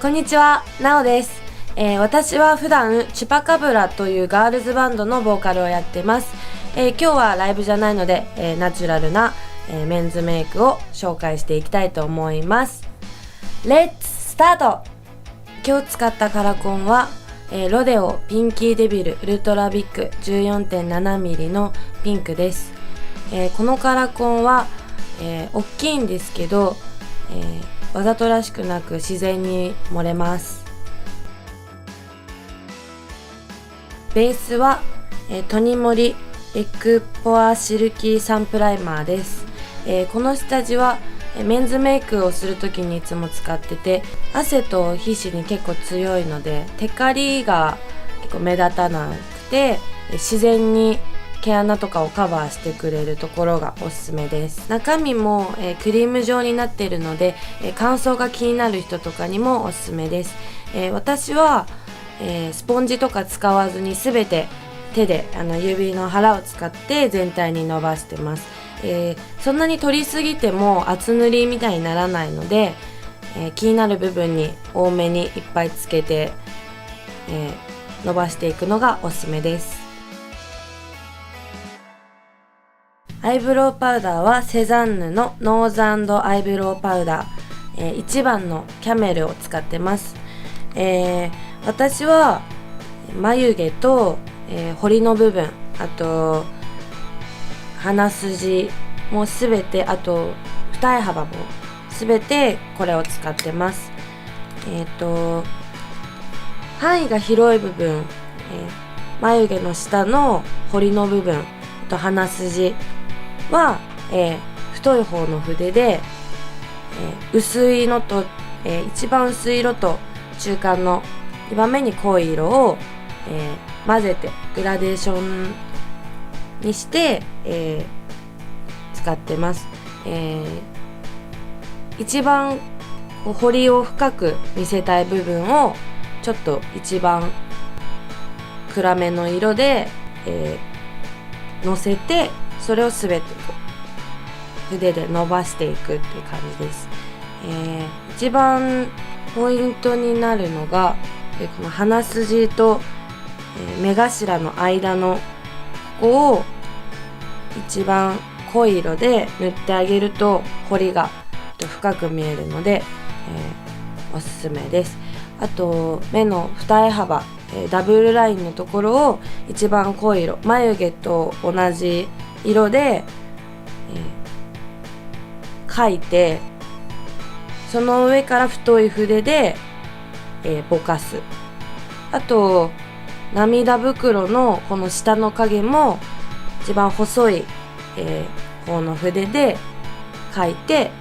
こんにちは、なおです。私は普段チュパカブラというガールズバンドのボーカルをやってます。今日はライブじゃないので、ナチュラルな、メンズメイクを紹介していきたいと思います。レッツスタート。今日使ったカラコンは、ロデオピンキーデビルウルトラビッグ 14.7mm のピンクです。このカラコンは、大きいんですけど、わざとらしくなく自然に漏れます。ベースは、トニモリエクポアシルキーサンプライマーです。この下地はメンズメイクをするときにいつも使ってて、汗と皮脂に結構強いのでテカリが結構目立たなくて、自然に毛穴とかをカバーしてくれるところがおすすめです。中身も、クリーム状になっているので、乾燥が気になる人とかにもおすすめです。私は、スポンジとか使わずにすべて手で指の腹を使って全体に伸ばしてます。そんなに取りすぎても厚塗りみたいにならないので、気になる部分に多めにいっぱいつけて、伸ばしていくのがおすすめです。アイブロウパウダーはセザンヌのノーズ&アイブロウパウダー、1番のキャメルを使ってます。私は眉毛と、彫りの部分、あと鼻筋もすべて、あと二重幅もすべてこれを使ってます。範囲が広い部分、眉毛の下の彫りの部分、あと鼻筋は、太い方の筆で、薄いのと、一番薄い色と中間の2番目に濃い色を、混ぜてグラデーションにして、使ってます。一番彫りを深く見せたい部分をちょっと一番暗めの色で、のせて、それをすべて筆で伸ばしていくっていう感じです。一番ポイントになるのが、この鼻筋と、目頭の間のここを一番濃い色で塗ってあげると彫りが深く見えるので、おすすめです。あと目の二重幅、ダブルラインのところを一番濃い色、眉毛と同じ色で、描いて、その上から太い筆で、ぼかす。あと涙袋のこの下の影も一番細い、方の筆で描いて、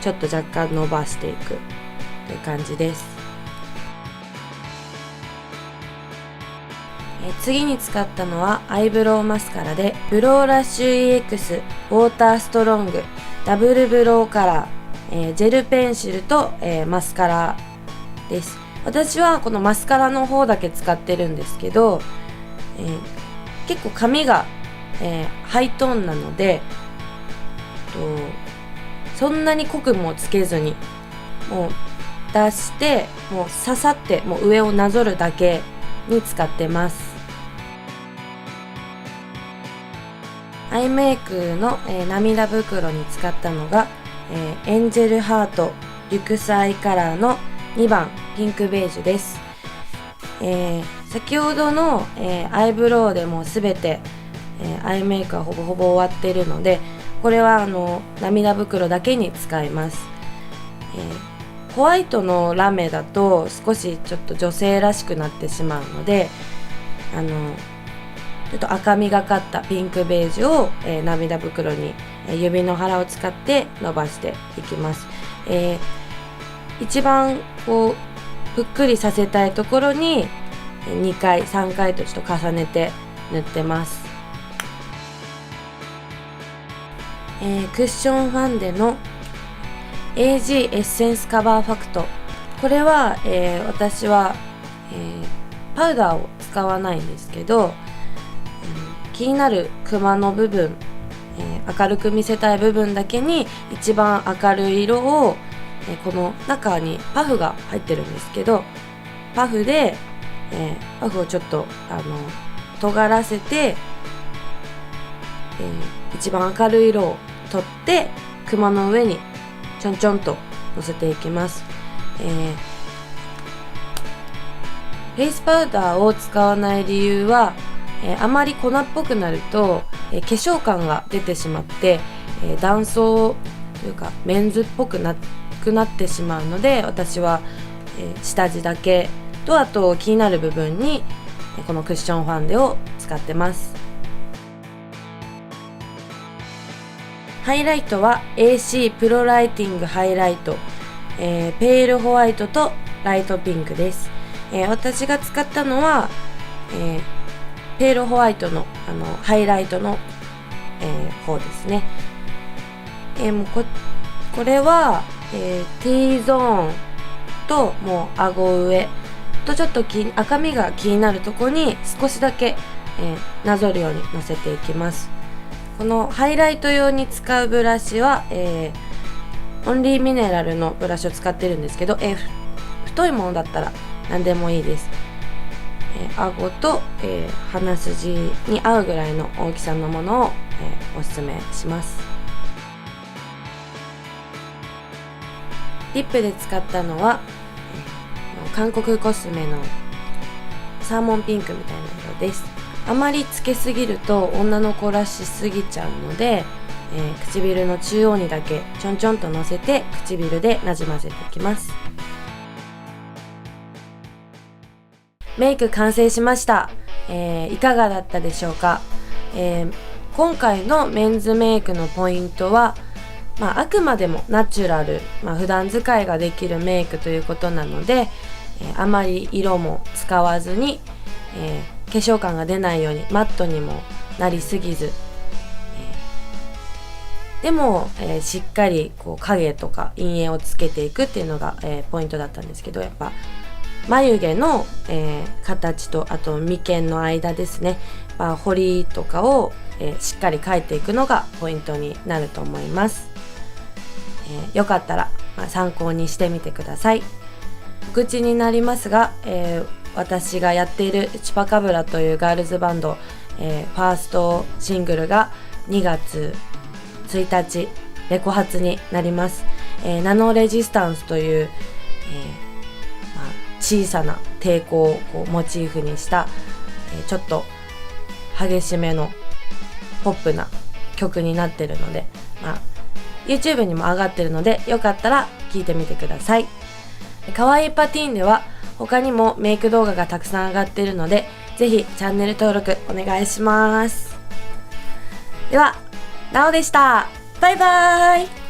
ちょっと若干伸ばしていくという感じです。次に使ったのはアイブロウマスカラでブローラッシュ EX ウォーターストロングダブルブローカラー、ジェルペンシルと、マスカラです。私はこのマスカラの方だけ使ってるんですけど、結構髪が、ハイトーンなので、そんなに濃くもつけずにもう出して、もうささってもう上をなぞるだけに使ってます。アイメイクの、涙袋に使ったのが、エンジェルハートリュクスアイカラーの2番ピンクベージュです。先ほどの、アイブロウでもすべて、アイメイクはほぼほぼ終わっているので、これは涙袋だけに使います。ホワイトのラメだと少しちょっと女性らしくなってしまうので、ちょっと赤みがかったピンクベージュを、涙袋に、指の腹を使って伸ばしていきます。一番こうぷっくりさせたいところに2回3回とちょっと重ねて塗ってます。クッションファンデの AG エッセンスカバーファクト、これは、私は、パウダーを使わないんですけど、気になるクマの部分、明るく見せたい部分だけに一番明るい色を、この中にパフが入ってるんですけど、パフで、パフをちょっと尖らせて、一番明るい色を取ってクマの上にちょんちょんとのせていきます。フェイスパウダーを使わない理由は、あまり粉っぽくなると、化粧感が出てしまって、男装というかメンズっぽくなってしまうので、私は、下地だけと、あと気になる部分にこのクッションファンデを使ってます。ハイライトは AC プロライティングハイライト、ペールホワイトとライトピンクです。私が使ったのは、ペールホワイトのハイライトの、方ですね。もうこれは、T ゾーンともう顎上とちょっと赤みが気になるところに少しだけ、なぞるようにのせていきます。このハイライト用に使うブラシは、オンリーミネラルのブラシを使ってるんですけど、太いものだったら何でもいいです。顎と、鼻筋に合うぐらいの大きさのものを、おすすめします。リップで使ったのは、韓国コスメのサーモンピンクみたいな色です。あまりつけすぎると女の子らしすぎちゃうので、唇の中央にだけちょんちょんとのせて唇でなじませていきます。メイク完成しました。いかがだったでしょうか。今回のメンズメイクのポイントは、あくまでもナチュラル、普段使いができるメイクということなので、あまり色も使わずに、化粧感が出ないようにマットにもなりすぎず、でも、しっかりこう影とか陰影をつけていくっていうのが、ポイントだったんですけど、やっぱ眉毛の、形とあと眉間の間ですね、彫りとかを、しっかり描いていくのがポイントになると思います。よかったら、参考にしてみてください。告知になりますが、私がやっているチュパカブラというガールズバンド、ファーストシングルが2月1日レコ発になります。ナノレジスタンスという、小さな抵抗をこうモチーフにした、ちょっと激しめのポップな曲になってるので、YouTube にも上がってるので、よかったら聴いてみてください。かわいいパティーンでは他にもメイク動画がたくさん上がっているので、ぜひチャンネル登録お願いします。では、なおでした。バイバーイ。